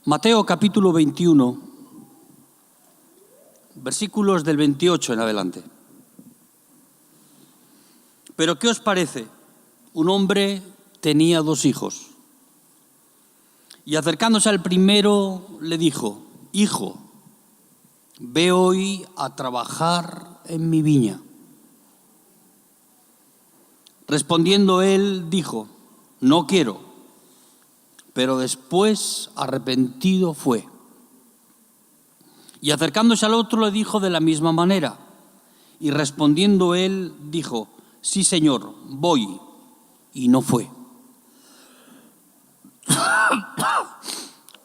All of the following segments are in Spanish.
Mateo capítulo 21, versículos del 28 en adelante. Pero ¿qué os parece? Un hombre tenía 2 hijos. Y acercándose al primero le dijo: Hijo, ve hoy a trabajar en mi viña. Respondiendo él, dijo: No quiero. Pero después arrepentido fue. Y acercándose al otro le dijo de la misma manera. Y respondiendo él, dijo: Sí, Señor, voy. Y no fue.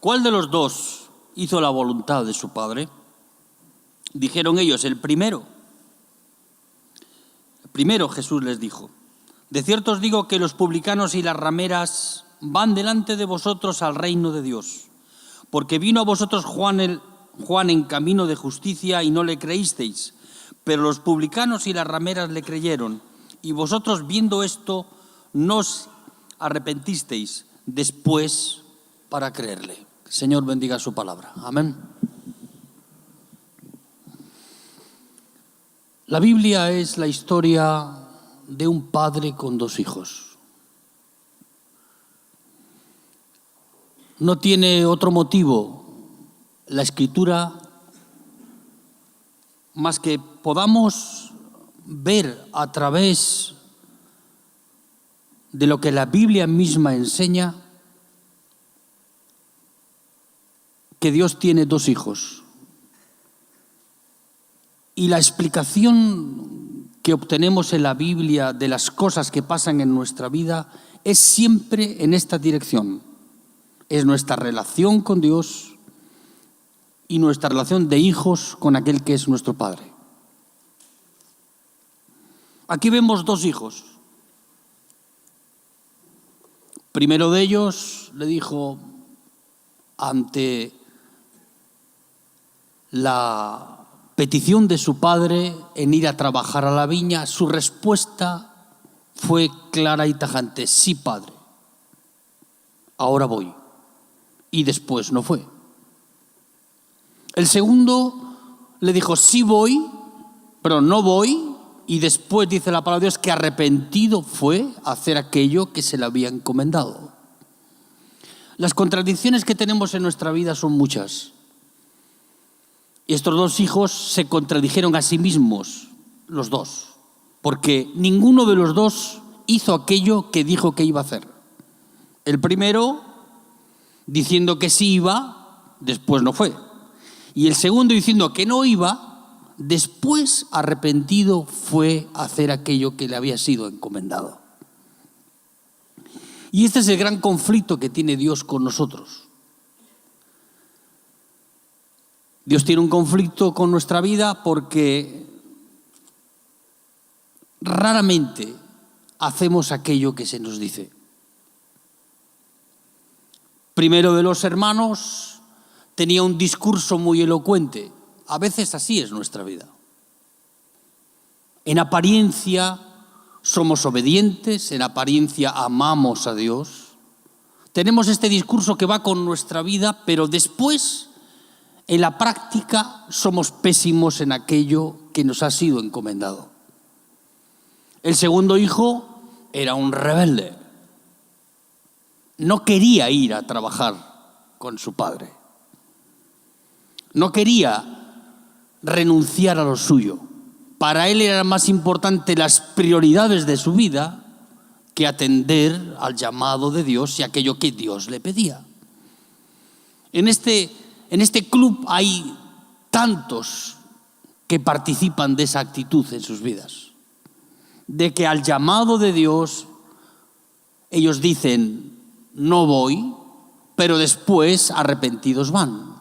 ¿Cuál de los 2 hizo la voluntad de su padre? Dijeron ellos: el primero. El primero. Jesús les dijo: De cierto os digo que los publicanos y las rameras van delante de vosotros al reino de Dios. Porque vino a vosotros Juan en camino de justicia y no le creísteis, pero los publicanos y las rameras le creyeron. Y vosotros, viendo esto, no os arrepentisteis después para creerle. Señor, bendiga su palabra. Amén. La Biblia es la historia de un padre con 2 hijos. No tiene otro motivo la Escritura más que podamos ver a través de lo que la Biblia misma enseña que Dios tiene 2 hijos. Y la explicación que obtenemos en la Biblia de las cosas que pasan en nuestra vida es siempre en esta dirección. Es nuestra relación con Dios y nuestra relación de hijos con aquel que es nuestro Padre. Aquí vemos 2 hijos. Primero de ellos le dijo, ante la petición de su padre en ir a trabajar a la viña, su respuesta fue clara y tajante: sí, padre, ahora voy. Y después no fue. El segundo le dijo: sí voy, pero no voy. Y después dice la palabra de Dios que arrepentido fue a hacer aquello que se le había encomendado. Las contradicciones que tenemos en nuestra vida son muchas. Y estos 2 hijos se contradijeron a sí mismos, los 2, porque ninguno de los 2 hizo aquello que dijo que iba a hacer. El primero, diciendo que sí iba, después no fue. Y el segundo, diciendo que no iba, después arrepentido fue a hacer aquello que le había sido encomendado. Y este es el gran conflicto que tiene Dios con nosotros. Dios tiene un conflicto con nuestra vida porque raramente hacemos aquello que se nos dice. Primero de los hermanos tenía un discurso muy elocuente. A veces así es nuestra vida. En apariencia somos obedientes, en apariencia amamos a Dios. Tenemos este discurso que va con nuestra vida, pero después, en la práctica, somos pésimos en aquello que nos ha sido encomendado. El segundo hijo era un rebelde. No quería ir a trabajar con su padre. No quería renunciar a lo suyo. Para él era más importante las prioridades de su vida que atender al llamado de Dios y aquello que Dios le pedía. En este club hay tantos que participan de esa actitud en sus vidas. De que al llamado de Dios ellos dicen: no voy, pero después arrepentidos van.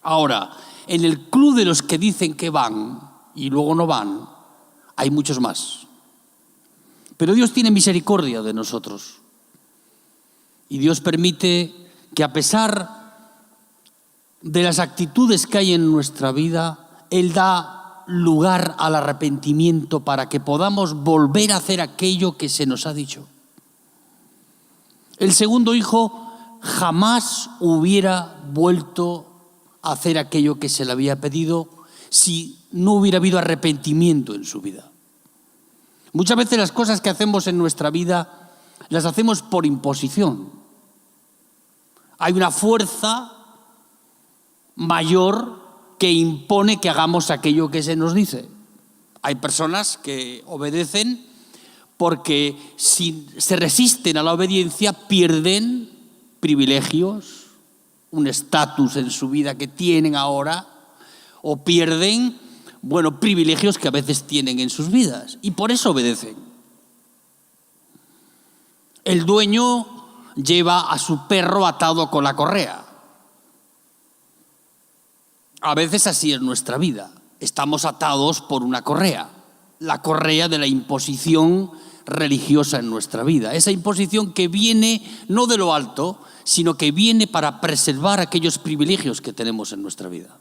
Ahora, en el club de los que dicen que van y luego no van, hay muchos más. Pero Dios tiene misericordia de nosotros. Y Dios permite que, a pesar de las actitudes que hay en nuestra vida, Él da lugar al arrepentimiento para que podamos volver a hacer aquello que se nos ha dicho. El segundo hijo jamás hubiera vuelto a hacer aquello que se le había pedido si no hubiera habido arrepentimiento en su vida. Muchas veces las cosas que hacemos en nuestra vida las hacemos por imposición. Hay una fuerza mayor que impone que hagamos aquello que se nos dice. Hay personas que obedecen porque si se resisten a la obediencia pierden privilegios, un estatus en su vida que tienen ahora, o pierden, privilegios que a veces tienen en sus vidas, y por eso obedecen. El dueño lleva a su perro atado con la correa. A veces así es nuestra vida. Estamos atados por una correa, la correa de la imposición religiosa en nuestra vida. Esa imposición que viene no de lo alto, sino que viene para preservar aquellos privilegios que tenemos en nuestra vida.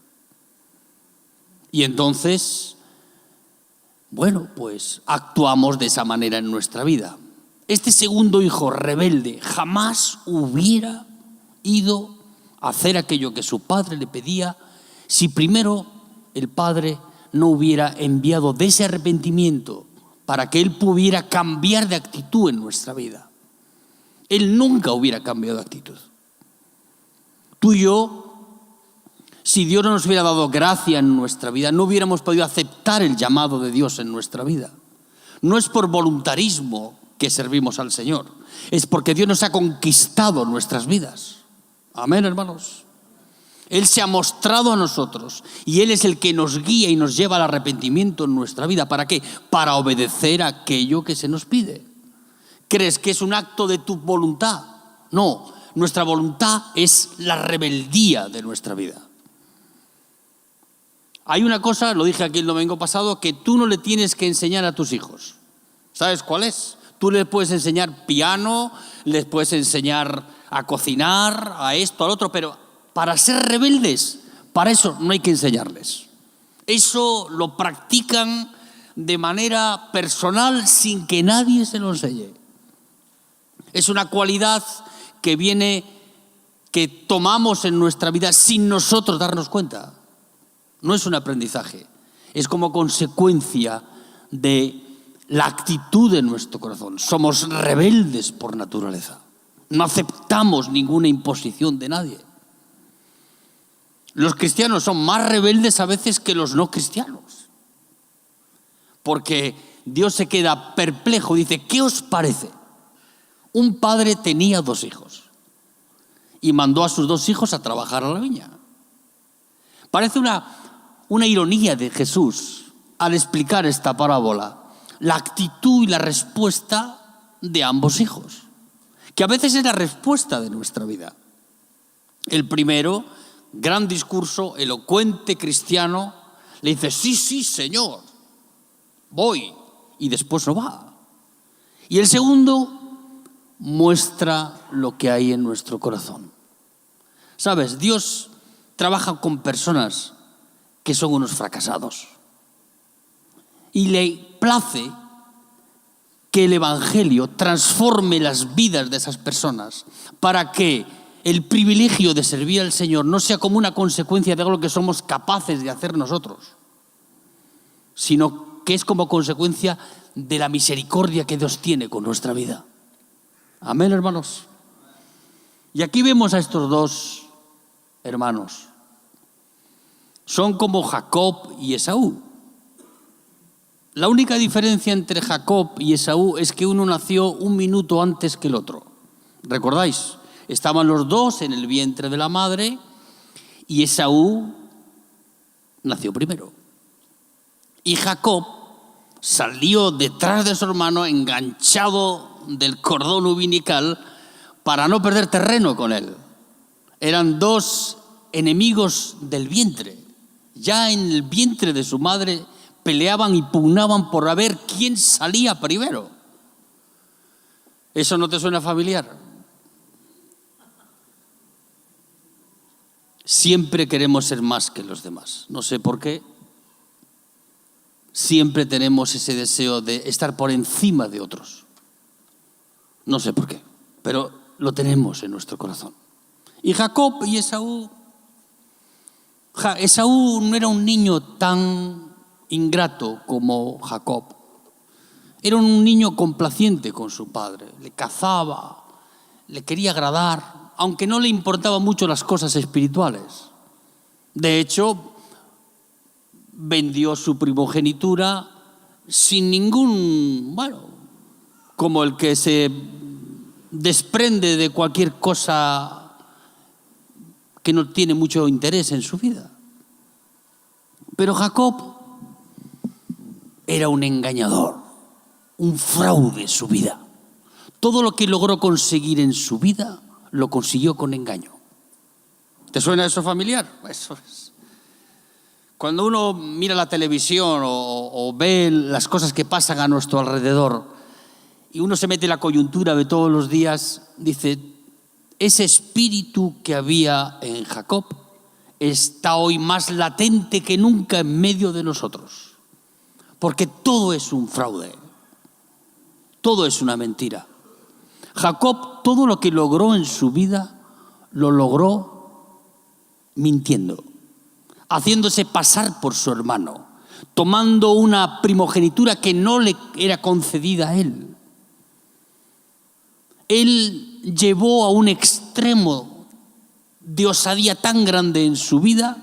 Y entonces, actuamos de esa manera en nuestra vida. Este segundo hijo rebelde jamás hubiera ido a hacer aquello que su padre le pedía si primero el padre no hubiera enviado de ese arrepentimiento para que él pudiera cambiar de actitud en nuestra vida. Él nunca hubiera cambiado de actitud. Tú y yo, si Dios no nos hubiera dado gracia en nuestra vida, no hubiéramos podido aceptar el llamado de Dios en nuestra vida. No es por voluntarismo que servimos al Señor, es porque Dios nos ha conquistado nuestras vidas. Amén, hermanos. Él se ha mostrado a nosotros y Él es el que nos guía y nos lleva al arrepentimiento en nuestra vida. ¿Para qué? Para obedecer a aquello que se nos pide. ¿Crees que es un acto de tu voluntad? No, nuestra voluntad es la rebeldía de nuestra vida. Hay una cosa, lo dije aquí el domingo pasado, que tú no le tienes que enseñar a tus hijos. ¿Sabes cuál es? Tú les puedes enseñar piano, les puedes enseñar a cocinar, a esto, al otro, pero para ser rebeldes, para eso no hay que enseñarles. Eso lo practican de manera personal sin que nadie se lo enseñe. Es una cualidad que tomamos en nuestra vida sin nosotros darnos cuenta. No es un aprendizaje, es como consecuencia de la actitud de nuestro corazón. Somos rebeldes por naturaleza. No aceptamos ninguna imposición de nadie. Los cristianos son más rebeldes a veces que los no cristianos. Porque Dios se queda perplejo, dice, ¿qué os parece? Un padre tenía 2 hijos y mandó a sus 2 hijos a trabajar a la viña. Parece una ironía de Jesús al explicar esta parábola, la actitud y la respuesta de ambos hijos, que a veces es la respuesta de nuestra vida. El primero, gran discurso, elocuente cristiano, le dice, sí, Señor, voy, y después no va. Y el segundo muestra lo que hay en nuestro corazón. ¿Sabes? Dios trabaja con personas que son unos fracasados. Y le place que el Evangelio transforme las vidas de esas personas para que el privilegio de servir al Señor no sea como una consecuencia de algo que somos capaces de hacer nosotros, sino que es como consecuencia de la misericordia que Dios tiene con nuestra vida. Amén, hermanos. Y aquí vemos a estos 2 hermanos. Son como Jacob y Esaú. La única diferencia entre Jacob y Esaú es que uno nació 1 minuto antes que el otro. ¿Recordáis? Estaban los 2 en el vientre de la madre y Esaú nació primero. Y Jacob salió detrás de su hermano enganchado del cordón umbilical para no perder terreno con él. Eran 2 enemigos del vientre. Ya en el vientre de su madre peleaban y pugnaban por ver quién salía primero. ¿Eso no te suena familiar? Siempre queremos ser más que los demás. No sé por qué. Siempre tenemos ese deseo de estar por encima de otros. No sé por qué, pero lo tenemos en nuestro corazón. Y Jacob y Esaú. Esaú no era un niño tan ingrato como Jacob. Era un niño complaciente con su padre. Le cazaba, le quería agradar, aunque no le importaban mucho las cosas espirituales. De hecho, vendió su primogenitura sin ningún, como el que se desprende de cualquier cosa que no tiene mucho interés en su vida. Pero Jacob era un engañador, un fraude en su vida. Todo lo que logró conseguir en su vida lo consiguió con engaño. ¿Te suena eso familiar? Eso es. Cuando uno mira la televisión o ve las cosas que pasan a nuestro alrededor y uno se mete en la coyuntura de todos los días, dice, ese espíritu que había en Jacob está hoy más latente que nunca en medio de nosotros. Porque todo es un fraude. Todo es una mentira. Jacob, todo lo que logró en su vida, lo logró mintiendo, haciéndose pasar por su hermano, tomando una primogenitura que no le era concedida a él. Él llevó a un extremo de osadía tan grande en su vida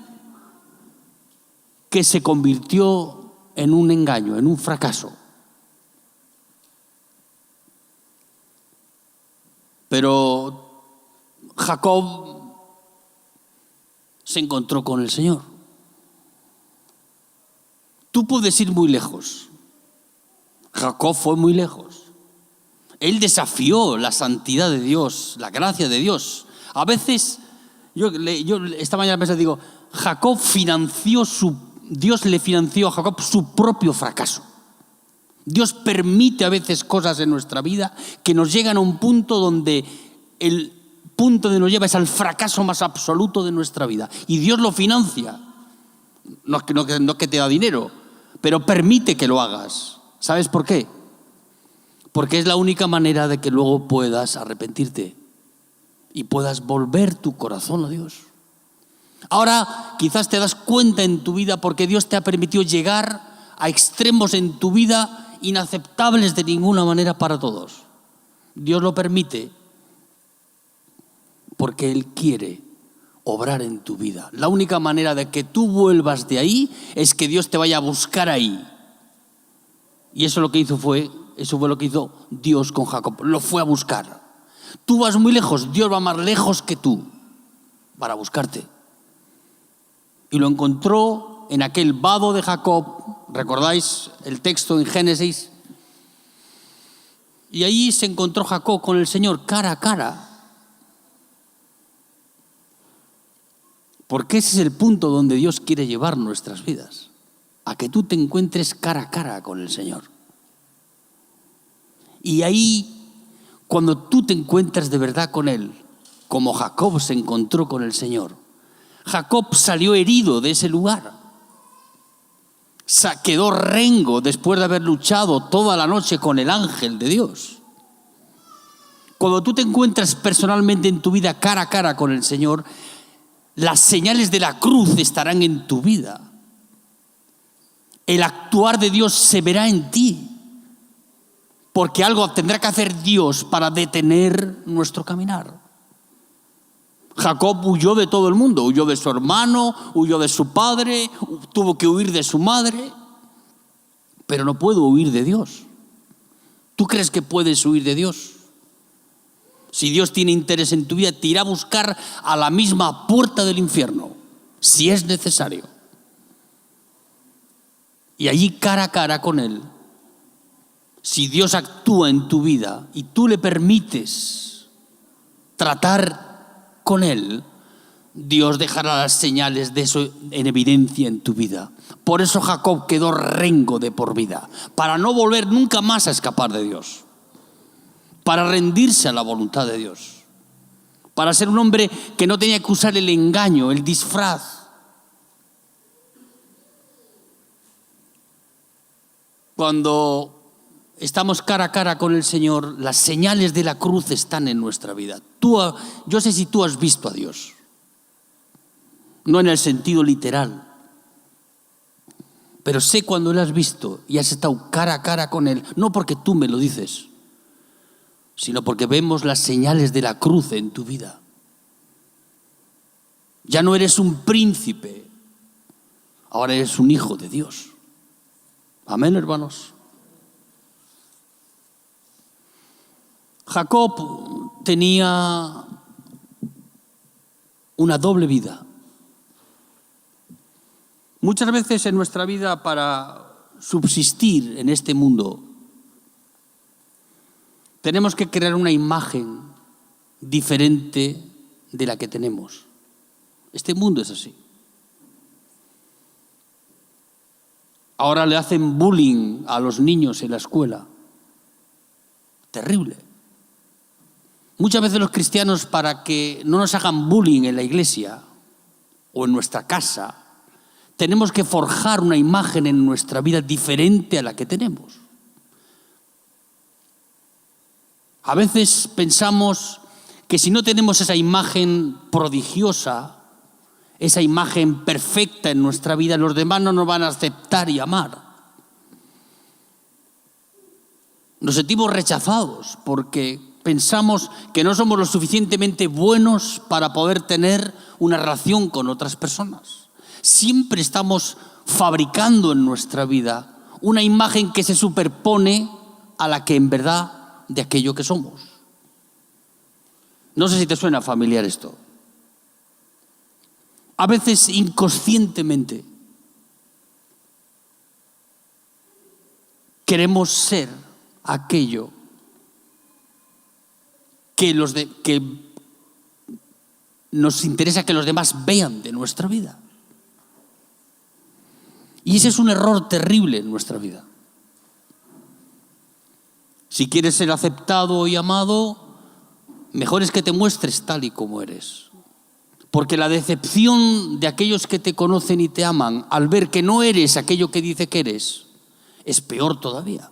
que se convirtió en un engaño, en un fracaso. Pero Jacob se encontró con el Señor. Tú puedes ir muy lejos. Jacob fue muy lejos. Él desafió la santidad de Dios, la gracia de Dios. A veces, yo esta mañana pensé, digo, Dios le financió a Jacob su propio fracaso. Dios permite a veces cosas en nuestra vida que nos llegan a un punto donde el punto de nos lleva es al fracaso más absoluto de nuestra vida. Y Dios lo financia. No es que te da dinero, pero permite que lo hagas. ¿Sabes por qué? Porque es la única manera de que luego puedas arrepentirte y puedas volver tu corazón a Dios. Ahora quizás te das cuenta en tu vida porque Dios te ha permitido llegar a extremos en tu vida inaceptables de ninguna manera para todos. Dios lo permite porque Él quiere obrar en tu vida. La única manera de que tú vuelvas de ahí es que Dios te vaya a buscar ahí. Y eso fue lo que hizo Dios con Jacob. Lo fue a buscar. Tú vas muy lejos, Dios va más lejos que tú para buscarte. Y lo encontró en aquel vado de Jacob. ¿Recordáis el texto en Génesis? Y ahí se encontró Jacob con el Señor cara a cara. Porque ese es el punto donde Dios quiere llevar nuestras vidas. A que tú te encuentres cara a cara con el Señor. Y ahí, cuando tú te encuentras de verdad con Él, como Jacob se encontró con el Señor, Jacob salió herido de ese lugar. Quedó rengo después de haber luchado toda la noche con el ángel de Dios. Cuando tú te encuentras personalmente en tu vida cara a cara con el Señor, las señales de la cruz estarán en tu vida. El actuar de Dios se verá en ti. Porque algo tendrá que hacer Dios para detener nuestro caminar. Jacob huyó de todo el mundo, huyó de su hermano, huyó de su padre, tuvo que huir de su madre, pero no pudo huir de Dios. ¿Tú crees que puedes huir de Dios? Si Dios tiene interés en tu vida, te irá a buscar a la misma puerta del infierno, si es necesario. Y allí cara a cara con Él, si Dios actúa en tu vida y tú le permites tratar con Él, Dios dejará las señales de eso en evidencia en tu vida. Por eso Jacob quedó rengo de por vida, para no volver nunca más a escapar de Dios, para rendirse a la voluntad de Dios, para ser un hombre que no tenía que usar el engaño, el disfraz. Cuando estamos cara a cara con el Señor, las señales de la cruz están en nuestra vida. Yo sé si tú has visto a Dios, no en el sentido literal, pero sé cuando lo has visto y has estado cara a cara con Él, no porque tú me lo dices, sino porque vemos las señales de la cruz en tu vida. Ya no eres un príncipe, ahora eres un hijo de Dios. Amén, hermanos. Jacob tenía una doble vida. Muchas veces en nuestra vida, para subsistir en este mundo, tenemos que crear una imagen diferente de la que tenemos. Este mundo es así. Ahora le hacen bullying a los niños en la escuela. Terrible. Muchas veces los cristianos, para que no nos hagan bullying en la iglesia o en nuestra casa, tenemos que forjar una imagen en nuestra vida diferente a la que tenemos. A veces pensamos que si no tenemos esa imagen prodigiosa, esa imagen perfecta en nuestra vida, los demás no nos van a aceptar y amar. Nos sentimos rechazados porque pensamos que no somos lo suficientemente buenos para poder tener una relación con otras personas. Siempre estamos fabricando en nuestra vida una imagen que se superpone a la que en verdad de aquello que somos. No sé si te suena familiar esto. A veces inconscientemente queremos ser aquello que nos interesa que los demás vean de nuestra vida. Y ese es un error terrible en nuestra vida. Si quieres ser aceptado y amado, mejor es que te muestres tal y como eres. Porque la decepción de aquellos que te conocen y te aman al ver que no eres aquello que dice que eres, es peor todavía.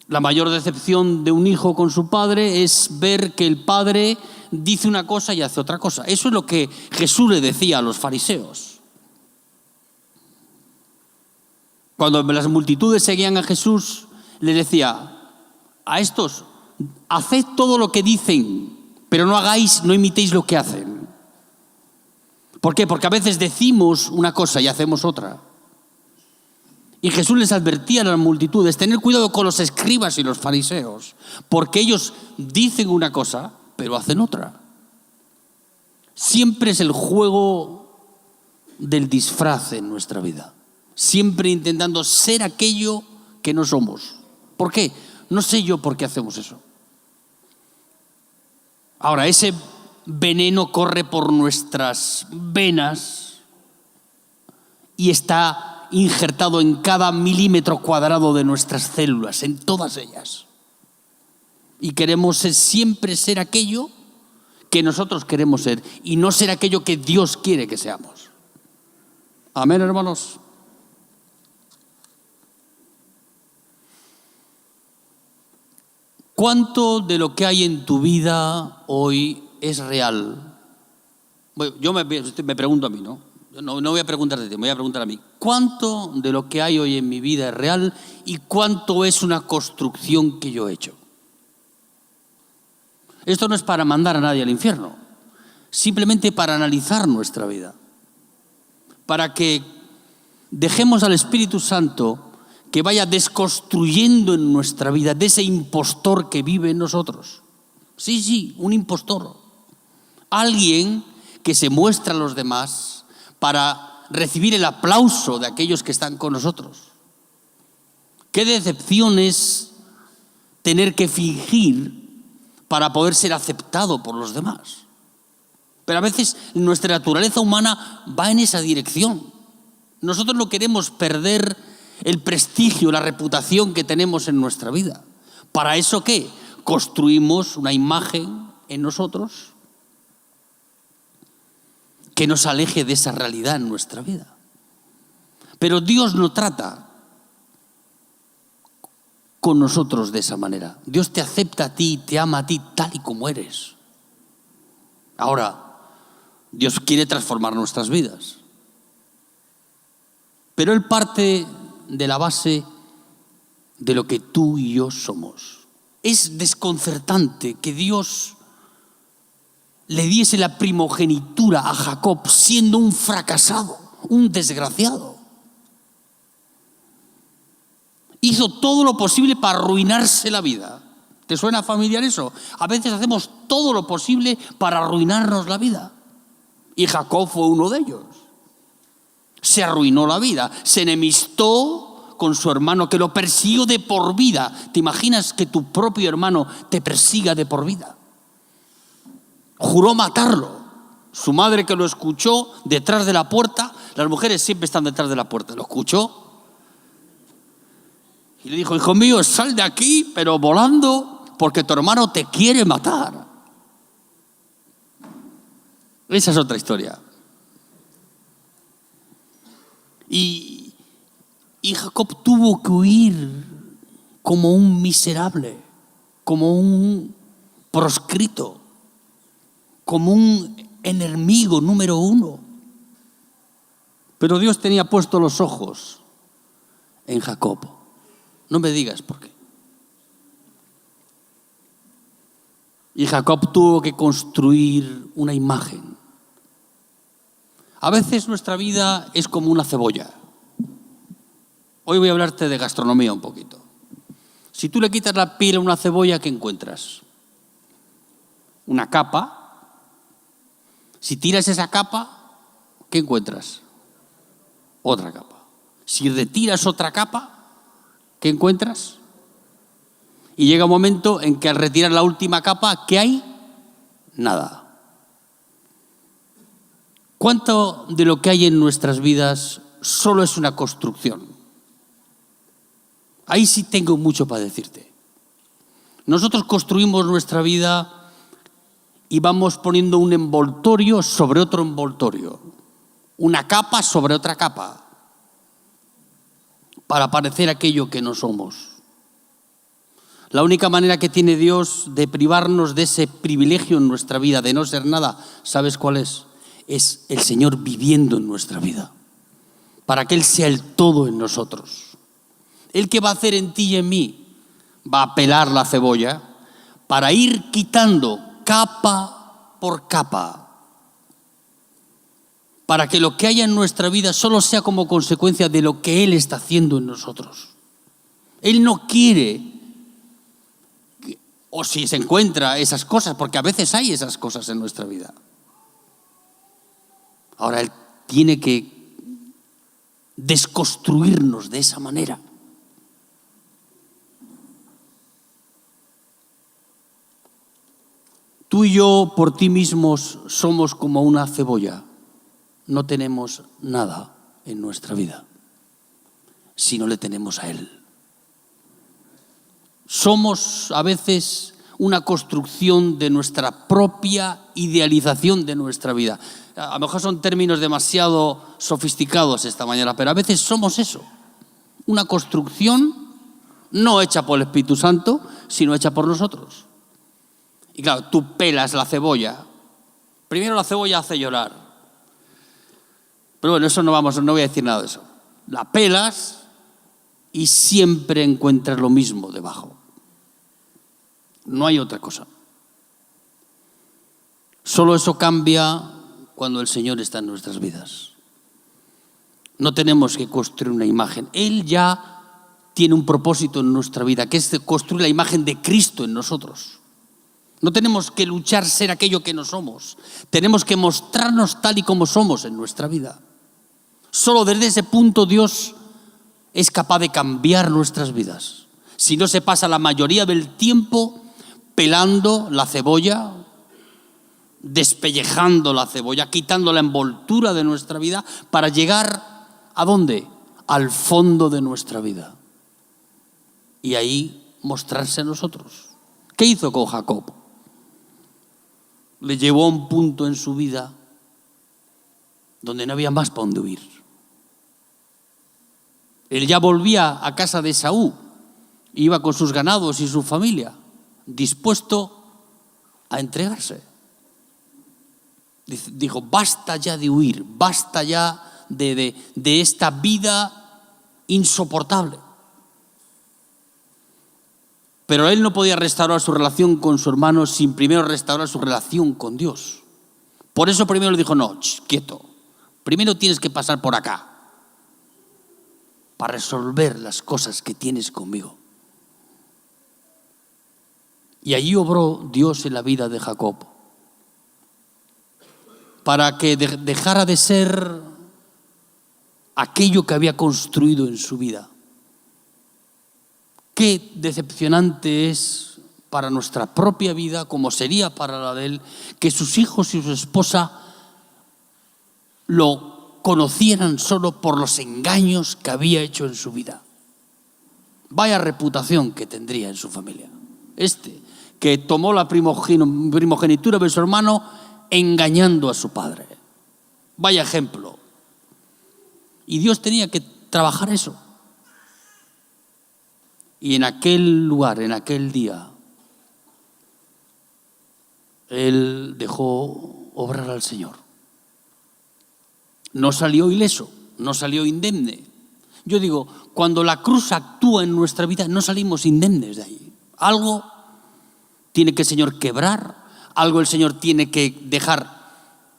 La mayor decepción de un hijo con su padre es ver que el padre dice una cosa y hace otra cosa. Eso es lo que Jesús le decía a los fariseos. Cuando las multitudes seguían a Jesús, le decía a estos: haced todo lo que dicen, pero no imitéis lo que hacen. ¿Por qué? Porque a veces decimos una cosa y hacemos otra. Y Jesús les advertía a las multitudes: tener cuidado con los escribas y los fariseos, porque ellos dicen una cosa, pero hacen otra. Siempre es el juego del disfraz en nuestra vida. Siempre intentando ser aquello que no somos. ¿Por qué? No sé yo por qué hacemos eso. Ahora, ese veneno corre por nuestras venas y está injertado en cada milímetro cuadrado de nuestras células, en todas ellas. Y queremos siempre ser aquello que nosotros queremos ser y no ser aquello que Dios quiere que seamos. Amén, hermanos. ¿Cuánto de lo que hay en tu vida hoy es real? Bueno, yo me pregunto a mí, ¿no? No voy a preguntarte a ti, me voy a preguntar a mí. ¿Cuánto de lo que hay hoy en mi vida es real y cuánto es una construcción que yo he hecho? Esto no es para mandar a nadie al infierno, simplemente para analizar nuestra vida, para que dejemos al Espíritu Santo que vaya desconstruyendo en nuestra vida de ese impostor que vive en nosotros. Sí, un impostor. Alguien que se muestra a los demás para recibir el aplauso de aquellos que están con nosotros. Qué decepción es tener que fingir para poder ser aceptado por los demás. Pero a veces nuestra naturaleza humana va en esa dirección. Nosotros no queremos perder el prestigio, la reputación que tenemos en nuestra vida. ¿Para eso qué? Construimos una imagen en nosotros que nos aleje de esa realidad en nuestra vida. Pero Dios no trata con nosotros de esa manera. Dios te acepta a ti, te ama a ti tal y como eres. Ahora, Dios quiere transformar nuestras vidas. Pero Él parte de la base de lo que tú y yo somos. Es desconcertante que Dios le diese la primogenitura a Jacob siendo un fracasado, un desgraciado. Hizo todo lo posible para arruinarse la vida. ¿Te suena familiar eso? A veces hacemos todo lo posible para arruinarnos la vida. Y Jacob fue uno de ellos. Se arruinó la vida, se enemistó con su hermano que lo persiguió de por vida. ¿Te imaginas que tu propio hermano te persiga de por vida? Juró matarlo. Su madre, que lo escuchó detrás de la puerta, las mujeres siempre están detrás de la puerta, lo escuchó y le dijo: hijo mío, sal de aquí, pero volando, porque tu hermano te quiere matar. Esa es otra historia. Y Jacob tuvo que huir como un miserable, como un proscrito, como un enemigo número uno. Pero Dios tenía puestos los ojos en Jacob. No me digas por qué. Y Jacob tuvo que construir una imagen. A veces nuestra vida es como una cebolla. Hoy voy a hablarte de gastronomía un poquito. Si tú le quitas la piel a una cebolla, ¿qué encuentras? Una capa. Si tiras esa capa, ¿qué encuentras? Otra capa. Si retiras otra capa, ¿qué encuentras? Y llega un momento en que al retirar la última capa, ¿qué hay? Nada. ¿Cuánto de lo que hay en nuestras vidas solo es una construcción? Ahí sí tengo mucho para decirte. Nosotros construimos nuestra vida y vamos poniendo un envoltorio sobre otro envoltorio, una capa sobre otra capa, para parecer aquello que no somos. La única manera que tiene Dios de privarnos de ese privilegio en nuestra vida, de no ser nada, ¿sabes cuál es? Es el Señor viviendo en nuestra vida, para que Él sea el todo en nosotros. ¿Él qué va a hacer en ti y en mí? Va a pelar la cebolla para ir quitando capa por capa, para que lo que haya en nuestra vida solo sea como consecuencia de lo que Él está haciendo en nosotros. Él no quiere, o si se encuentra esas cosas, porque a veces hay esas cosas en nuestra vida. Ahora Él tiene que desconstruirnos de esa manera. Tú y yo por ti mismos somos como una cebolla. No tenemos nada en nuestra vida si no le tenemos a Él. Somos a veces una construcción de nuestra propia idealización de nuestra vida. A lo mejor son términos demasiado sofisticados esta mañana, pero a veces somos eso. Una construcción no hecha por el Espíritu Santo, sino hecha por nosotros. Y claro, tú pelas la cebolla. Primero la cebolla hace llorar. Pero bueno, eso no voy a decir nada de eso. La pelas y siempre encuentras lo mismo debajo. No hay otra cosa. Solo eso cambia cuando el Señor está en nuestras vidas. No tenemos que construir una imagen. Él ya tiene un propósito en nuestra vida, que es construir la imagen de Cristo en nosotros. No tenemos que luchar ser aquello que no somos. Tenemos que mostrarnos tal y como somos en nuestra vida. Solo desde ese punto Dios es capaz de cambiar nuestras vidas. Si no, se pasa la mayoría del tiempo pelando la cebolla, despellejando la cebolla, quitando la envoltura de nuestra vida para llegar ¿a dónde? Al fondo de nuestra vida. Y ahí mostrarse a nosotros. ¿Qué hizo con Jacob? Le llevó a un punto en su vida donde no había más para dónde huir. Él ya volvía a casa de Esaú Iba con sus ganados y su familia, dispuesto a entregarse. Dijo, basta ya de huir, basta ya de esta vida insoportable. Pero él no podía restaurar su relación con su hermano sin primero restaurar su relación con Dios. Por eso primero le dijo, no, quieto, primero tienes que pasar por acá para resolver las cosas que tienes conmigo. Y allí obró Dios en la vida de Jacob, para que dejara de ser aquello que había construido en su vida. Qué decepcionante es para nuestra propia vida, como sería para la de él, que sus hijos y su esposa lo conocieran solo por los engaños que había hecho en su vida. Vaya reputación que tendría en su familia. Que tomó la primogenitura de su hermano engañando a su padre. Vaya ejemplo. Y Dios tenía que trabajar eso. Y en aquel lugar, en aquel día, él dejó obrar al Señor. No salió ileso, no salió indemne. Yo digo, cuando la cruz actúa en nuestra vida, no salimos indemnes de ahí. Algo tiene que el Señor quebrar, algo el Señor tiene que dejar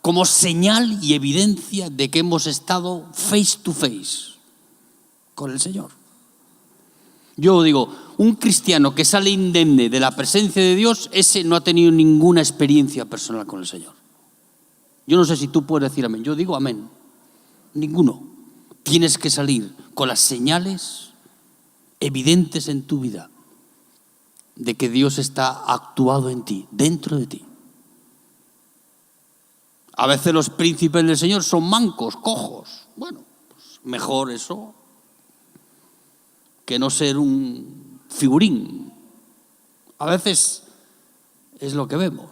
como señal y evidencia de que hemos estado face to face con el Señor. Yo digo, un cristiano que sale indemne de la presencia de Dios, ese no ha tenido ninguna experiencia personal con el Señor. Yo no sé si tú puedes decir amén. Yo digo amén. Ninguno. Tienes que salir con las señales evidentes en tu vida de que Dios está actuado en ti, dentro de ti. A veces los príncipes del Señor son mancos, cojos. Bueno, pues mejor eso que no ser un figurín. A veces es lo que vemos.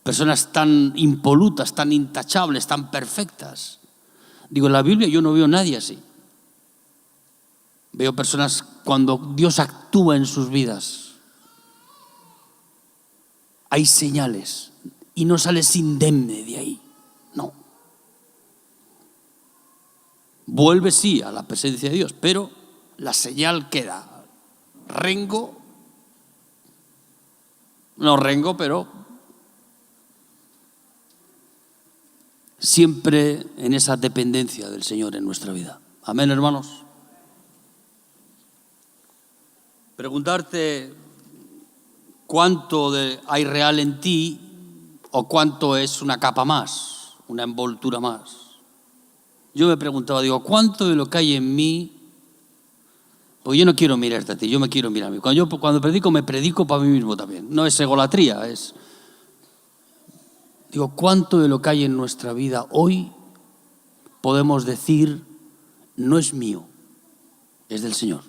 Personas tan impolutas, tan intachables, tan perfectas. Digo, en la Biblia yo no veo a nadie así. Veo personas cuando Dios actúa en sus vidas. Hay señales y no sales indemne de ahí. No. Vuelve sí a la presencia de Dios, pero la señal queda. Pero siempre en esa dependencia del Señor en nuestra vida. Amén, hermanos. Preguntarte cuánto hay real en ti o cuánto es una capa más, una envoltura más. Yo me preguntaba, digo, ¿cuánto de lo que hay en mí? Pues yo no quiero mirarte a ti, yo me quiero mirar a mí. Cuando predico, me predico para mí mismo también. No es egolatría, es... Digo, ¿cuánto de lo que hay en nuestra vida hoy podemos decir no es mío, es del Señor?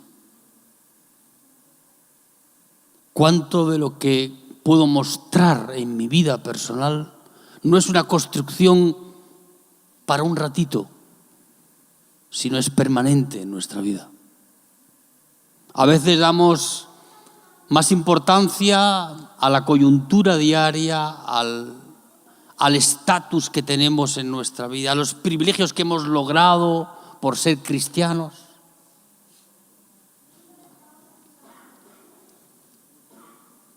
¿Cuánto de lo que puedo mostrar en mi vida personal no es una construcción para un ratito, sino es permanente en nuestra vida? A veces damos más importancia a la coyuntura diaria, al estatus que tenemos en nuestra vida, a los privilegios que hemos logrado por ser cristianos.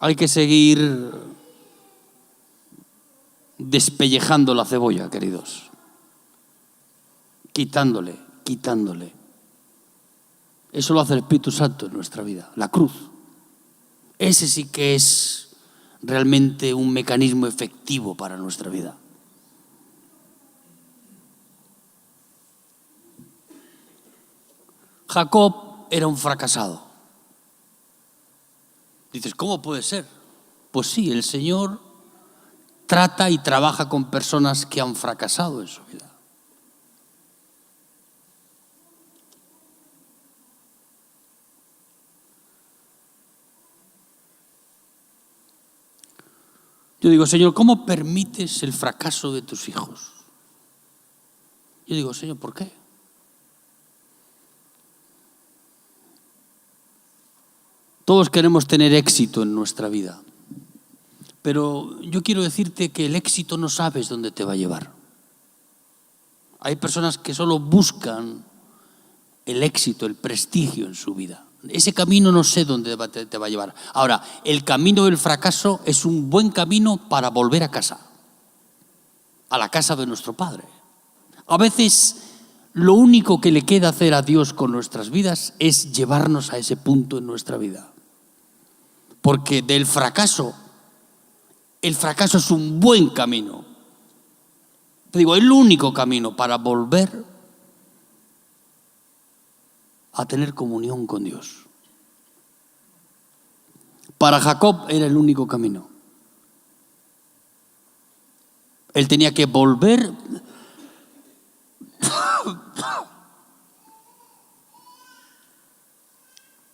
Hay que seguir despellejando la cebolla, queridos. Quitándole. Eso lo hace el Espíritu Santo en nuestra vida, la cruz. Ese sí que es realmente un mecanismo efectivo para nuestra vida. Jacob era un fracasado. Dices, ¿cómo puede ser? Pues sí, el Señor trata y trabaja con personas que han fracasado en su vida. Yo digo, Señor, ¿cómo permites el fracaso de tus hijos? Yo digo, Señor, ¿por qué? Todos queremos tener éxito en nuestra vida, pero yo quiero decirte que el éxito no sabes dónde te va a llevar. Hay personas que solo buscan el éxito, el prestigio en su vida. Ese camino no sé dónde te va a llevar. Ahora, el camino del fracaso es un buen camino para volver a casa, a la casa de nuestro Padre. A veces lo único que le queda hacer a Dios con nuestras vidas es llevarnos a ese punto en nuestra vida. Porque del fracaso, el fracaso es un buen camino. Te digo, es el único camino para volver a tener comunión con Dios. Para Jacob era el único camino. Él tenía que volver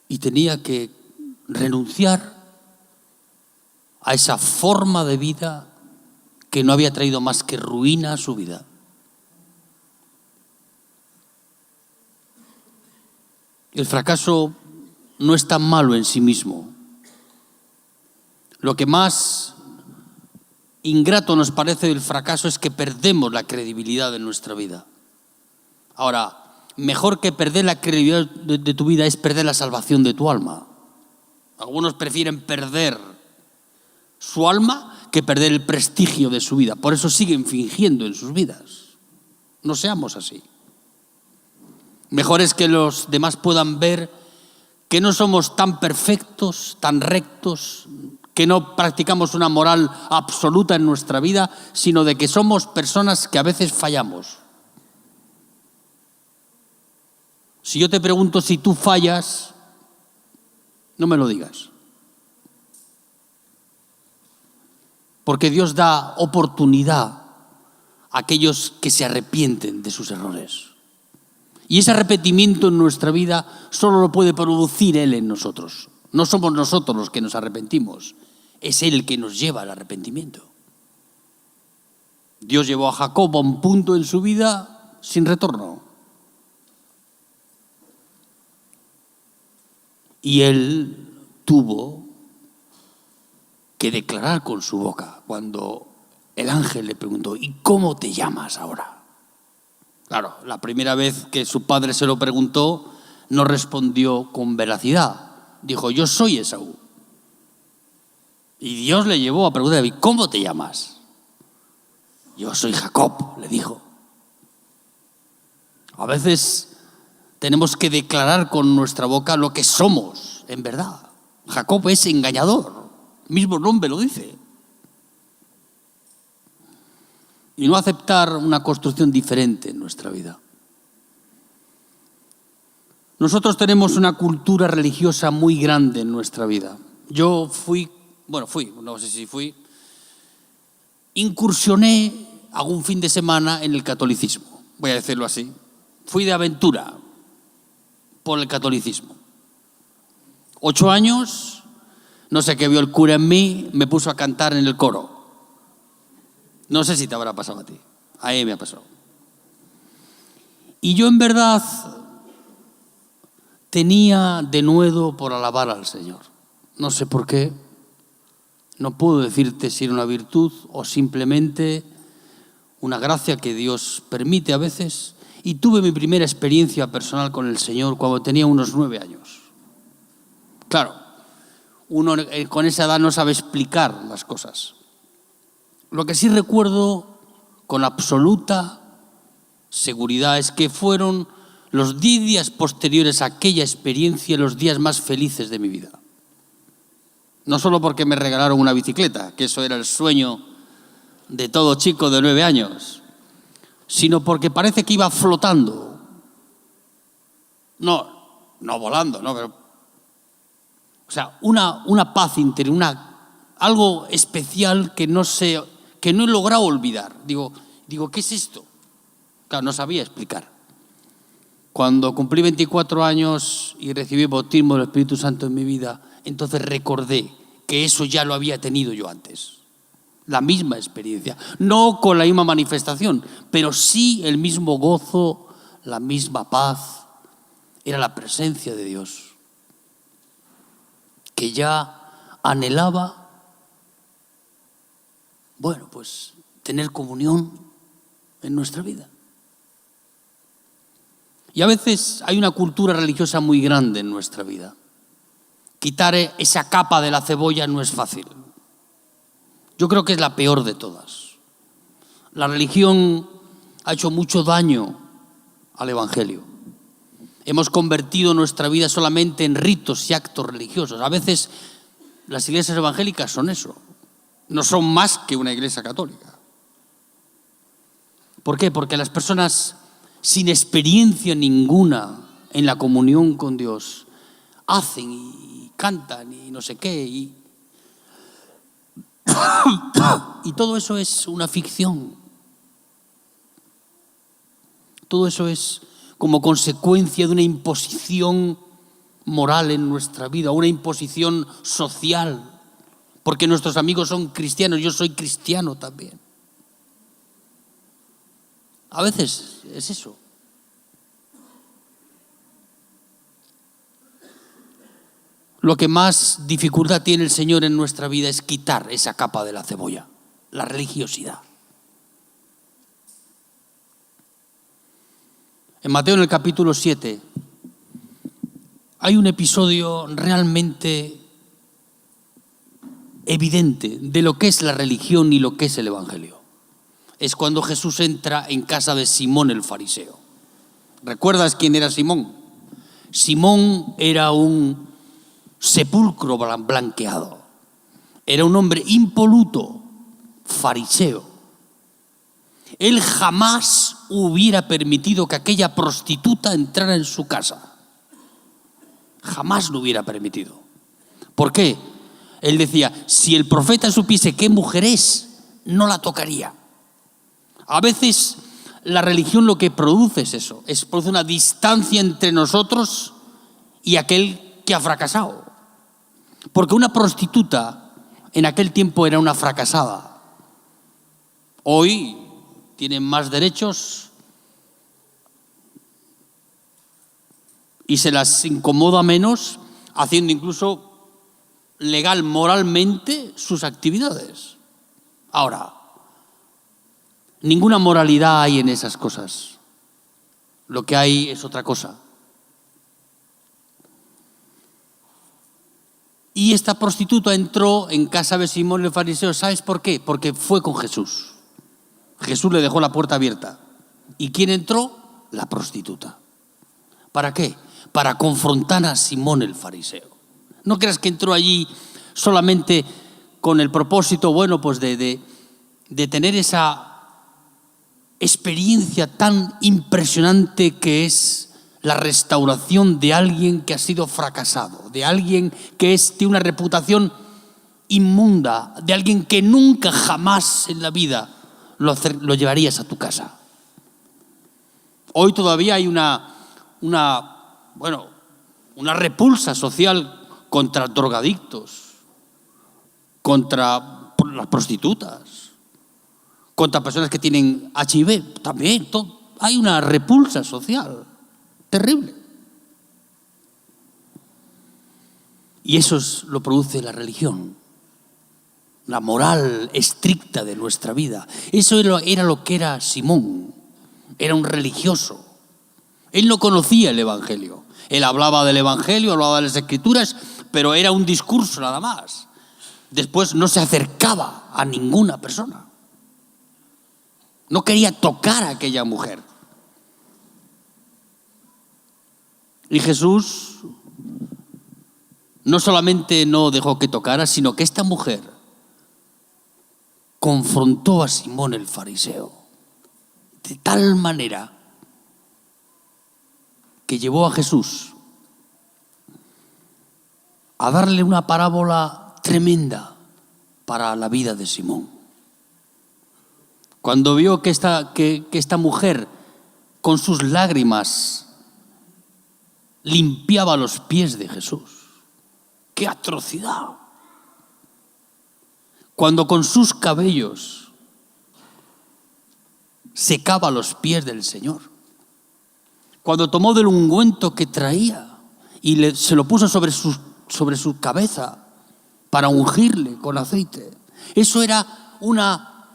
y tenía que renunciar a esa forma de vida que no había traído más que ruina a su vida. El fracaso no es tan malo en sí mismo. Lo que más ingrato nos parece del fracaso es que perdemos la credibilidad de nuestra vida. Ahora, mejor que perder la credibilidad de tu vida es perder la salvación de tu alma. Algunos prefieren perder su alma que perder el prestigio de su vida. Por eso siguen fingiendo en sus vidas. No seamos así. Mejor es que los demás puedan ver que no somos tan perfectos, tan rectos, que no practicamos una moral absoluta en nuestra vida, sino de que somos personas que a veces fallamos. Si yo te pregunto si tú fallas, no me lo digas. Porque Dios da oportunidad a aquellos que se arrepienten de sus errores. Y ese arrepentimiento en nuestra vida solo lo puede producir Él en nosotros. No somos nosotros los que nos arrepentimos, es Él el que nos lleva al arrepentimiento. Dios llevó a Jacob a un punto en su vida sin retorno. Y él tuvo que declarar con su boca cuando el ángel le preguntó: ¿y cómo te llamas ahora? Claro, la primera vez que su padre se lo preguntó, no respondió con veracidad. Dijo: yo soy Esaú. Y Dios le llevó a preguntar: ¿y cómo te llamas? Yo soy Jacob, le dijo. A veces tenemos que declarar con nuestra boca lo que somos, en verdad. Jacob es engañador, el mismo nombre lo dice. Y no aceptar una construcción diferente en nuestra vida. Nosotros tenemos una cultura religiosa muy grande en nuestra vida. Yo incursioné algún fin de semana en el catolicismo, voy a decirlo así. Fui de aventura por el catolicismo. 8 años, no sé qué vio el cura en mí, me puso a cantar en el coro. No sé si te habrá pasado a ti, a mí me ha pasado. Y yo en verdad tenía denuedo por alabar al Señor. No sé por qué, no puedo decirte si era una virtud o simplemente una gracia que Dios permite a veces. Y tuve mi primera experiencia personal con el Señor cuando tenía unos 9 años. Claro, uno con esa edad no sabe explicar las cosas. Lo que sí recuerdo con absoluta seguridad es que fueron los 10 días posteriores a aquella experiencia los días más felices de mi vida. No solo porque me regalaron una bicicleta, que eso era el sueño de todo chico de 9 años, sino porque parece que iba flotando. No volando, ¿no? Pero, o sea, una paz interior, algo especial que no he logrado olvidar. Digo, ¿qué es esto? Claro, no sabía explicar. Cuando cumplí 24 años y recibí el bautismo del Espíritu Santo en mi vida, entonces recordé que eso ya lo había tenido yo antes. La misma experiencia, no con la misma manifestación, pero sí el mismo gozo, la misma paz. Era la presencia de Dios. que ya anhelaba, bueno, pues tener comunión en nuestra vida. Y a veces hay una cultura religiosa muy grande en nuestra vida. Quitar esa capa de la cebolla no es fácil. Yo creo que es la peor de todas. La religión ha hecho mucho daño al Evangelio. Hemos convertido nuestra vida solamente en ritos y actos religiosos. A veces las iglesias evangélicas son eso. No son más que una iglesia católica. ¿Por qué? Porque las personas sin experiencia ninguna en la comunión con Dios hacen y cantan y no sé qué. Y todo eso es una ficción. Todo eso es como consecuencia de una imposición moral en nuestra vida, una imposición social, porque nuestros amigos son cristianos, yo soy cristiano también. A veces es eso. Lo que más dificultad tiene el Señor en nuestra vida es quitar esa capa de la cebolla, la religiosidad. En Mateo, en el capítulo 7, hay un episodio realmente evidente de lo que es la religión y lo que es el Evangelio. Es cuando Jesús entra en casa de Simón el fariseo. ¿Recuerdas quién era Simón? Simón era un sepulcro blanqueado. Era un hombre impoluto, fariseo. Él jamás hubiera permitido que aquella prostituta entrara en su casa. Jamás lo hubiera permitido. ¿Por qué? Él decía, si el profeta supiese qué mujer es, no la tocaría. A veces la religión lo que produce es eso, produce una distancia entre nosotros y aquel que ha fracasado. Porque una prostituta en aquel tiempo era una fracasada. Hoy tienen más derechos y se las incomoda menos, haciendo incluso legal, moralmente, sus actividades. Ahora, ninguna moralidad hay en esas cosas. Lo que hay es otra cosa. Y esta prostituta entró en casa de Simón el fariseo. ¿Sabes por qué? Porque fue con Jesús. Jesús le dejó la puerta abierta. ¿Y quién entró? La prostituta. ¿Para qué? Para confrontar a Simón el fariseo. No creas que entró allí solamente con el propósito, bueno, pues de tener esa experiencia tan impresionante que es la restauración de alguien que ha sido fracasado, de alguien que tiene una reputación inmunda, de alguien que nunca jamás en la vida lo llevarías a tu casa. Hoy todavía hay una repulsa social contra drogadictos, contra las prostitutas, contra personas que tienen HIV. También hay una repulsa social terrible. Y eso lo produce la religión, la moral estricta de nuestra vida. Eso era lo que era Simón. Era un religioso. Él no conocía el Evangelio. Él hablaba del Evangelio, hablaba de las Escrituras, pero era un discurso nada más. Después no se acercaba a ninguna persona. No quería tocar a aquella mujer. Y Jesús no solamente no dejó que tocara, sino que esta mujer confrontó a Simón el fariseo de tal manera que llevó a Jesús a darle una parábola tremenda para la vida de Simón. Cuando vio que esta mujer con sus lágrimas limpiaba los pies de Jesús. ¡Qué atrocidad! Cuando con sus cabellos secaba los pies del Señor. Cuando tomó del ungüento que traía y se lo puso sobre sus sobre su cabeza para ungirle con aceite. Eso era una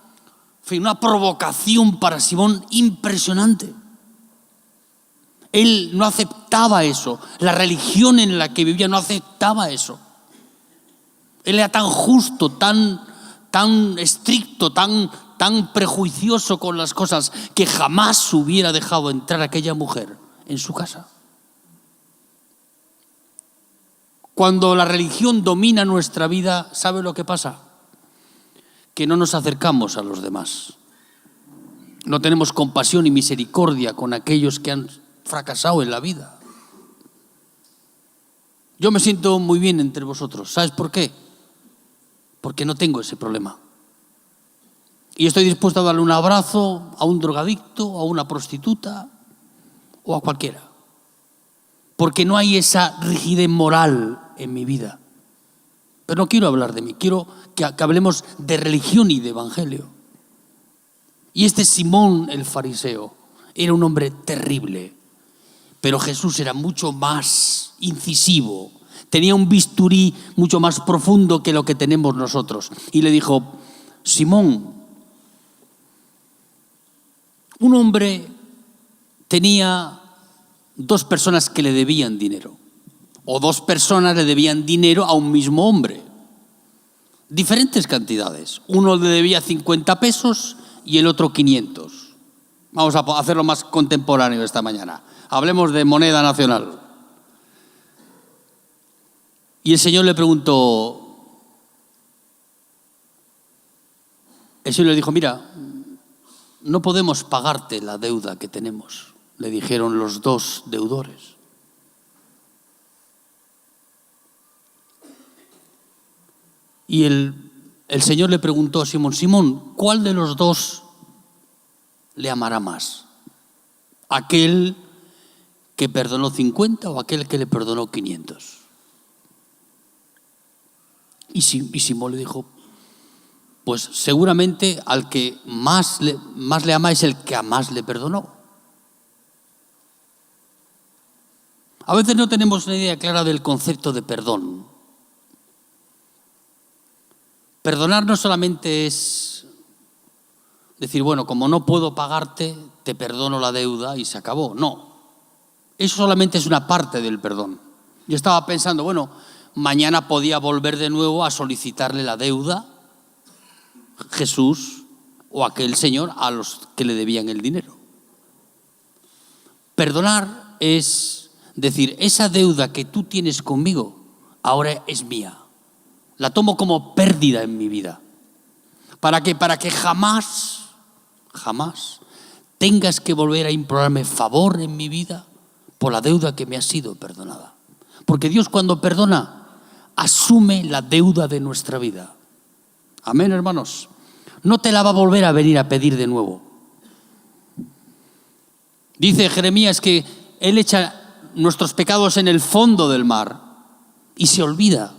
provocación para Simón impresionante. Él no aceptaba eso. La religión en la que vivía no aceptaba eso. Él era tan justo, tan estricto, tan prejuicioso con las cosas, que jamás hubiera dejado entrar a aquella mujer en su casa. Cuando la religión domina nuestra vida, ¿sabe lo que pasa? Que no nos acercamos a los demás. No tenemos compasión y misericordia con aquellos que han fracasado en la vida. Yo me siento muy bien entre vosotros. ¿Sabes por qué? Porque no tengo ese problema. Y estoy dispuesto a darle un abrazo a un drogadicto, a una prostituta o a cualquiera. Porque no hay esa rigidez moral en mi vida. Pero no quiero hablar de mí, quiero que hablemos de religión y de evangelio. Y este Simón el fariseo era un hombre terrible, pero Jesús era mucho más incisivo, tenía un bisturí mucho más profundo que lo que tenemos nosotros. Y le dijo: Simón, un hombre tenía 2 personas que le debían dinero, o 2 personas le debían dinero a un mismo hombre, diferentes cantidades. Uno le debía 50 pesos y el otro 500. Vamos a hacerlo más contemporáneo esta mañana. Hablemos de moneda nacional. Y el Señor le preguntó, el Señor le dijo: mira, no podemos pagarte la deuda que tenemos, le dijeron los 2 deudores. Y el Señor le preguntó a Simón: Simón, ¿cuál de los 2 le amará más? ¿Aquel que perdonó 50 o aquel que le perdonó 500? Y Simón le dijo: pues seguramente al que más le ama es el que a más le perdonó. A veces no tenemos una idea clara del concepto de perdón. Perdonar no solamente es decir, bueno, como no puedo pagarte, te perdono la deuda y se acabó. No, eso solamente es una parte del perdón. Yo estaba pensando, bueno, mañana podía volver de nuevo a solicitarle la deuda Jesús o aquel señor a los que le debían el dinero. Perdonar es decir, esa deuda que tú tienes conmigo ahora es mía. La tomo como pérdida en mi vida. ¿Para qué? Para que jamás tengas que volver a implorarme favor en mi vida por la deuda que me ha sido perdonada. Porque Dios, cuando perdona, asume la deuda de nuestra vida. Amén, hermanos. No te la va a volver a venir a pedir de nuevo. Dice Jeremías que Él echa nuestros pecados en el fondo del mar y se olvida.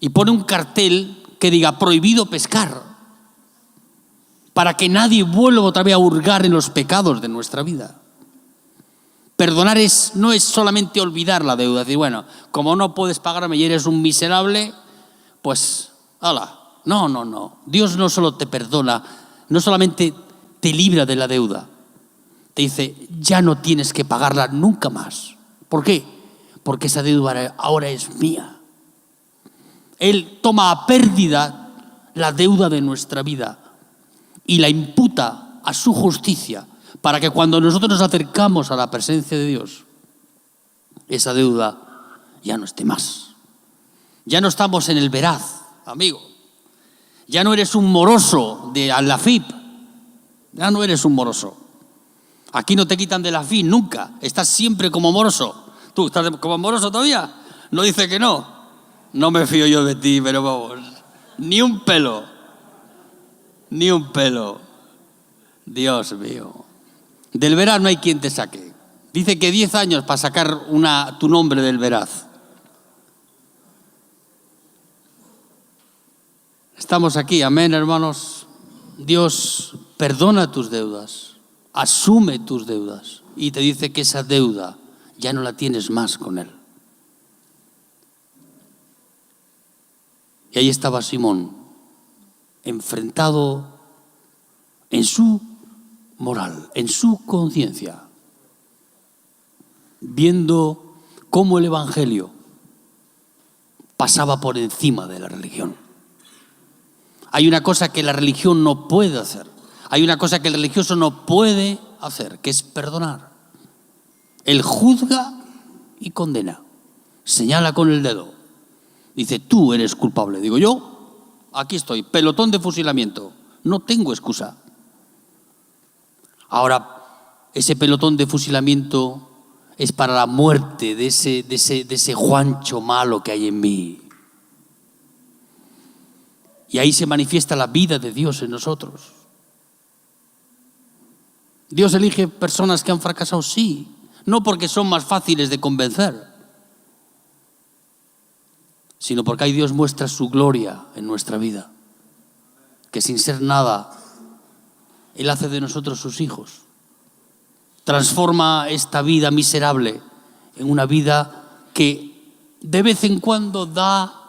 Y pone un cartel que diga prohibido pescar, para que nadie vuelva otra vez a hurgar en los pecados de nuestra vida. Perdonar no es solamente olvidar la deuda, decir, bueno, como no puedes pagarme y eres un miserable, pues, hala. No. Dios no solo te perdona, no solamente te libra de la deuda, te dice, ya no tienes que pagarla nunca más. ¿Por qué? Porque esa deuda ahora es mía. Él toma a pérdida la deuda de nuestra vida y la imputa a su justicia para que cuando nosotros nos acercamos a la presencia de Dios, esa deuda ya no esté más. Ya no estamos en el veraz, amigo. Ya no eres un moroso de la FIP. Ya no eres un moroso. Aquí no te quitan de la FIP nunca. Estás siempre como moroso. ¿Tú estás como moroso todavía? No dice que no. No me fío yo de ti, pero vamos, ni un pelo. Dios mío. Del veraz no hay quien te saque. Dice que 10 años para sacar tu nombre del veraz. Estamos aquí, amén, hermanos. Dios perdona tus deudas, asume tus deudas y te dice que esa deuda ya no la tienes más con Él. Y ahí estaba Simón, enfrentado en su moral, en su conciencia, viendo cómo el Evangelio pasaba por encima de la religión. Hay una cosa que la religión no puede hacer, hay una cosa que el religioso no puede hacer, que es perdonar. Él juzga y condena, señala con el dedo, dice: tú eres culpable. Digo yo, aquí estoy, pelotón de fusilamiento, no tengo excusa. Ahora, ese pelotón de fusilamiento es para la muerte de ese Juancho malo que hay en mí. Y ahí se manifiesta la vida de Dios en nosotros. Dios elige personas que han fracasado, sí, no porque son más fáciles de convencer, sino porque ahí Dios muestra su gloria en nuestra vida, que sin ser nada, Él hace de nosotros sus hijos. Transforma esta vida miserable en una vida que de vez en cuando da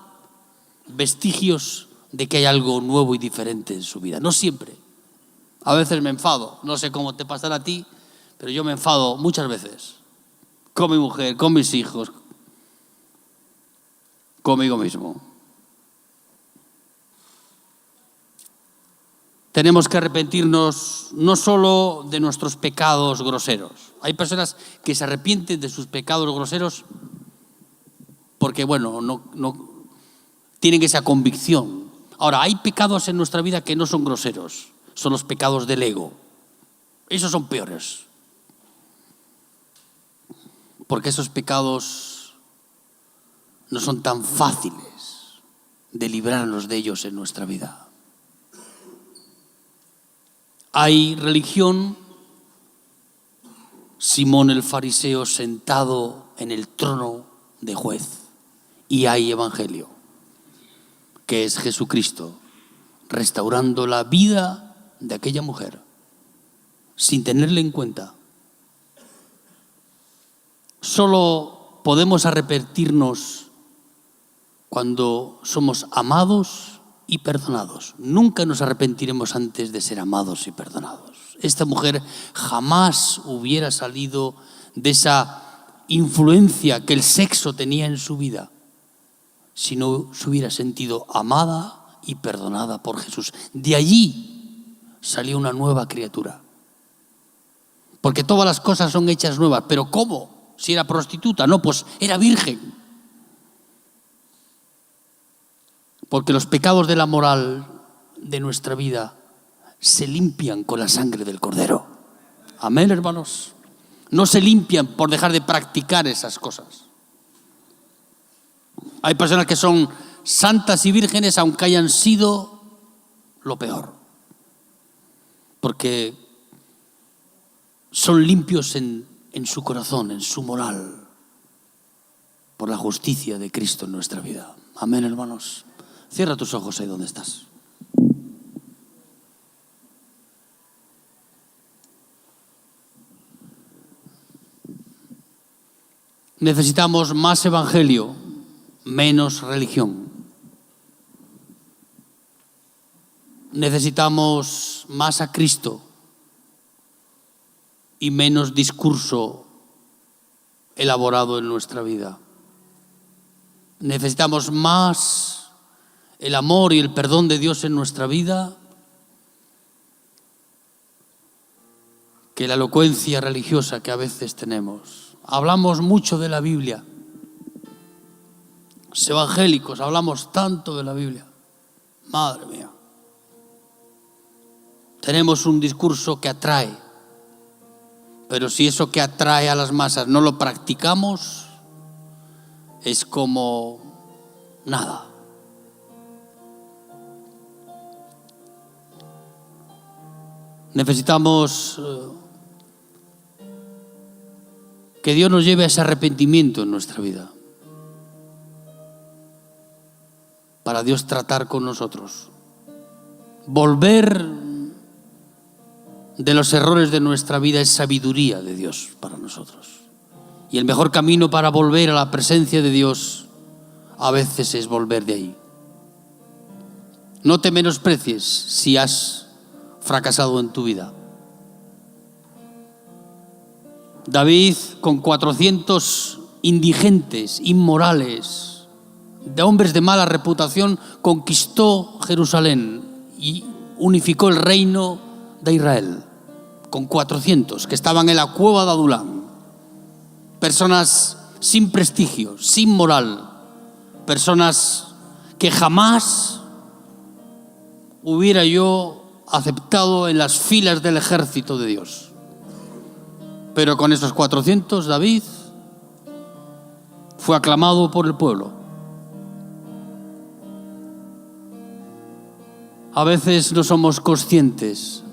vestigios de que hay algo nuevo y diferente en su vida. No siempre. A veces me enfado. No sé cómo te pasará a ti, pero yo me enfado muchas veces. Con mi mujer, con mis hijos, conmigo mismo. Tenemos que arrepentirnos no solo de nuestros pecados groseros. Hay personas que se arrepienten de sus pecados groseros porque, no tienen esa convicción. Ahora, hay pecados en nuestra vida que no son groseros, son los pecados del ego. Esos son peores. Porque esos pecados no son tan fáciles de librarnos de ellos en nuestra vida. Hay religión, Simón el fariseo sentado en el trono de juez, y hay evangelio, que es Jesucristo restaurando la vida de aquella mujer sin tenerle en cuenta. Solo podemos arrepentirnos cuando somos amados y perdonados. Nunca nos arrepentiremos antes de ser amados y perdonados. Esta mujer jamás hubiera salido de esa influencia que el sexo tenía en su vida si no se hubiera sentido amada y perdonada por Jesús. De allí salió una nueva criatura. Porque todas las cosas son hechas nuevas. ¿Pero cómo? Si era prostituta, no, pues era virgen. Porque los pecados de la moral de nuestra vida se limpian con la sangre del Cordero. Amén, hermanos. No se limpian por dejar de practicar esas cosas. Hay personas que son santas y vírgenes aunque hayan sido lo peor. Porque son limpios en su corazón, en su moral, por la justicia de Cristo en nuestra vida. Amén, hermanos. Cierra tus ojos ahí donde estás. Necesitamos más evangelio, menos religión. Necesitamos más a Cristo y menos discurso elaborado en nuestra vida. Necesitamos más el amor y el perdón de Dios en nuestra vida que la elocuencia religiosa que a veces tenemos. Hablamos mucho de la Biblia. Los evangélicos hablamos tanto de la Biblia. Madre mía. Tenemos un discurso que atrae. Pero si eso que atrae a las masas no lo practicamos, es como nada. Necesitamos que Dios nos lleve a ese arrepentimiento en nuestra vida, para Dios tratar con nosotros. Volver de los errores de nuestra vida es sabiduría de Dios para nosotros. Y el mejor camino para volver a la presencia de Dios a veces es volver de ahí. No te menosprecies si has fracasado en tu vida. David, con 400 indigentes, inmorales, de hombres de mala reputación, conquistó Jerusalén y unificó el reino de Israel. Con 400 que estaban en la cueva de Adulán. Personas sin prestigio, sin moral. Personas que jamás hubiera yo aceptado en las filas del ejército de Dios. Pero con esos 400, David fue aclamado por el pueblo. A veces no somos conscientes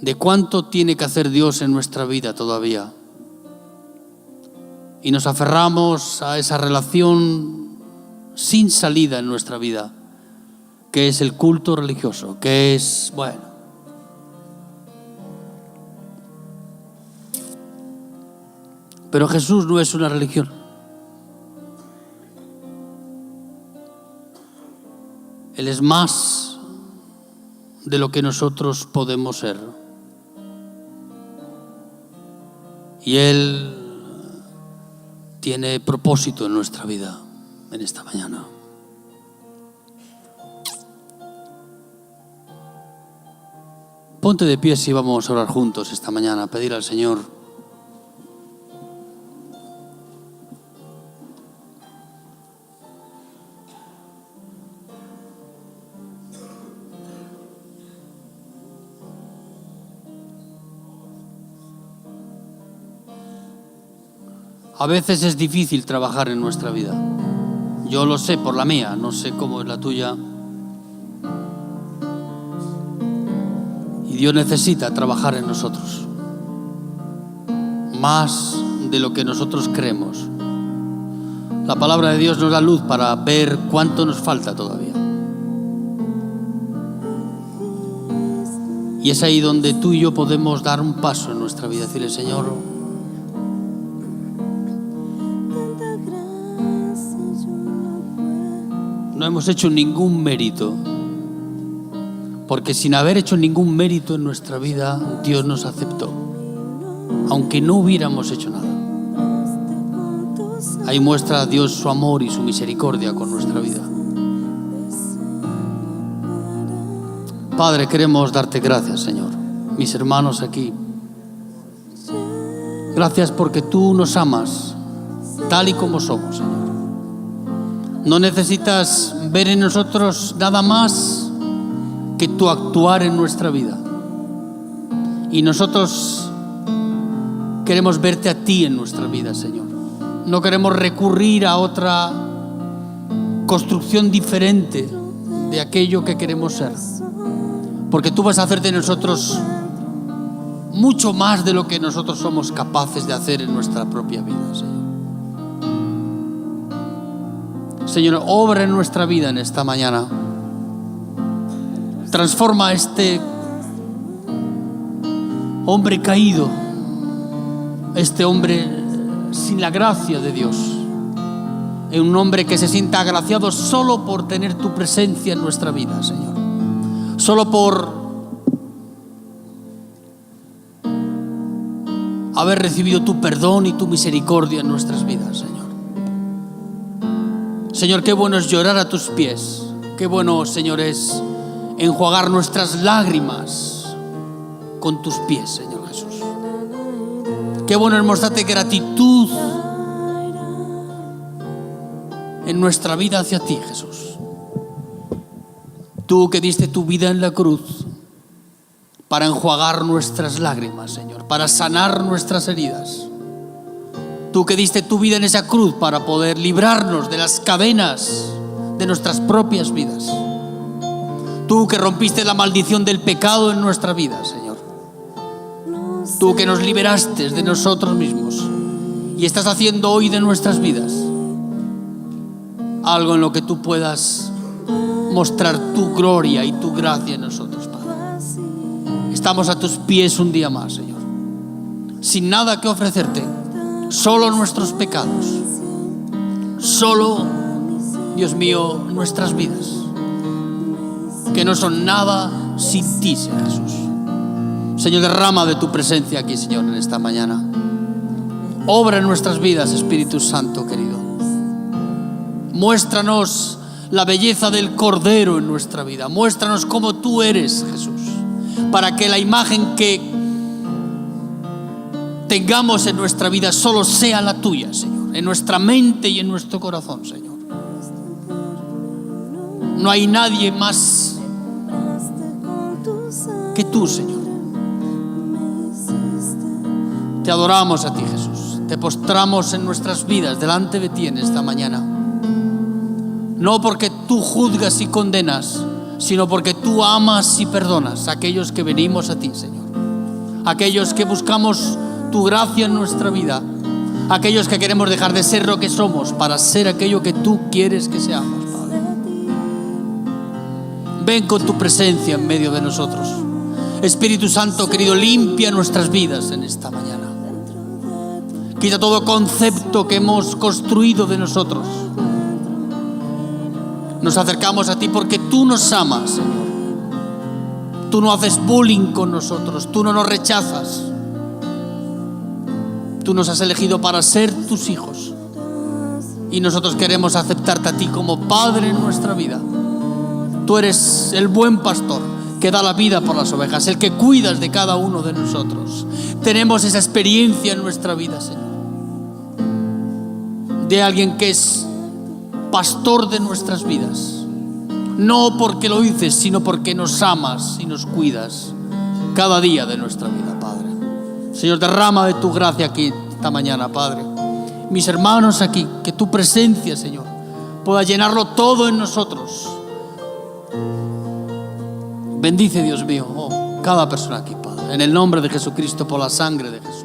de cuánto tiene que hacer Dios en nuestra vida todavía. Y nos aferramos a esa relación sin salida en nuestra vida, que es el culto religioso, que es, bueno. Pero Jesús no es una religión. Él es más de lo que nosotros podemos ser. Y Él tiene propósito en nuestra vida en esta mañana. Ponte de pie y vamos a orar juntos esta mañana, a pedir al Señor A veces es difícil trabajar en nuestra vida. Yo lo sé por la mía, no sé cómo es la tuya. Y Dios necesita trabajar en nosotros, más de lo que nosotros creemos. La palabra de Dios nos da luz para ver cuánto nos falta todavía. Y es ahí donde tú y yo podemos dar un paso en nuestra vida, decirle: Señor, no hemos hecho ningún mérito, porque sin haber hecho ningún mérito en nuestra vida, Dios nos aceptó, aunque no hubiéramos hecho nada. Ahí muestra Dios su amor y su misericordia con nuestra vida. Padre, queremos darte gracias, Señor. Mis hermanos aquí, gracias porque tú nos amas tal y como somos, Señor. No necesitas ver en nosotros nada más que tu actuar en nuestra vida. Y nosotros queremos verte a ti en nuestra vida, Señor. No queremos recurrir a otra construcción diferente de aquello que queremos ser. Porque tú vas a hacer de nosotros mucho más de lo que nosotros somos capaces de hacer en nuestra propia vida, Señor. Señor, obra en nuestra vida en esta mañana. Transforma a este hombre caído, este hombre sin la gracia de Dios, en un hombre que se sienta agraciado solo por tener tu presencia en nuestra vida, Señor. Solo por haber recibido tu perdón y tu misericordia en nuestras vidas, Señor. Señor, qué bueno es llorar a tus pies. Qué bueno, Señor, es enjuagar nuestras lágrimas con tus pies, Señor Jesús. Qué bueno es mostrarte gratitud en nuestra vida hacia ti, Jesús. Tú que diste tu vida en la cruz para enjuagar nuestras lágrimas, Señor, para sanar nuestras heridas. Tú que diste tu vida en esa cruz para poder librarnos de las cadenas de nuestras propias vidas. Tú que rompiste la maldición del pecado en nuestra vida, Señor. Tú que nos liberaste de nosotros mismos y estás haciendo hoy de nuestras vidas algo en lo que tú puedas mostrar tu gloria y tu gracia en nosotros, Padre. Estamos a tus pies un día más, Señor, sin nada que ofrecerte, solo nuestros pecados, solo, Dios mío, nuestras vidas. que no son nada sin ti, Señor Jesús. Señor, derrama de tu presencia aquí, Señor, en esta mañana. Obra en nuestras vidas, Espíritu Santo querido. Muéstranos la belleza del Cordero en nuestra vida. Muéstranos cómo tú eres, Jesús, para que la imagen que tengamos en nuestra vida solo sea la tuya, Señor, en nuestra mente y en nuestro corazón, Señor. No hay nadie más que tú, Señor. Te adoramos a ti, Jesús. Te postramos en nuestras vidas delante de ti en esta mañana. No porque tú juzgas y condenas, sino porque tú amas y perdonas a aquellos que venimos a ti, Señor. Aquellos que buscamos tu gracia en nuestra vida. Aquellos que queremos dejar de ser lo que somos para ser aquello que tú quieres que seamos, Padre. Ven con tu presencia en medio de nosotros. Espíritu Santo querido, limpia nuestras vidas en esta mañana. Quita todo concepto que hemos construido de nosotros. Nos acercamos a ti porque tú nos amas, Señor. Tú no haces bullying con nosotros, tú no nos rechazas. Tú nos has elegido para ser tus hijos. Y nosotros queremos aceptarte a ti como Padre en nuestra vida. Tú eres el buen pastor que da la vida por las ovejas, el que cuidas de cada uno de nosotros. Tenemos esa experiencia en nuestra vida, Señor, de alguien que es pastor de nuestras vidas. No porque lo dices, sino porque nos amas y nos cuidas cada día de nuestra vida, Padre. Señor, derrama de tu gracia aquí esta mañana, Padre. Mis hermanos aquí, que tu presencia, Señor, pueda llenarlo todo en nosotros. Bendice, Dios mío, cada persona aquí, Padre, en el nombre de Jesucristo, por la sangre de Jesús.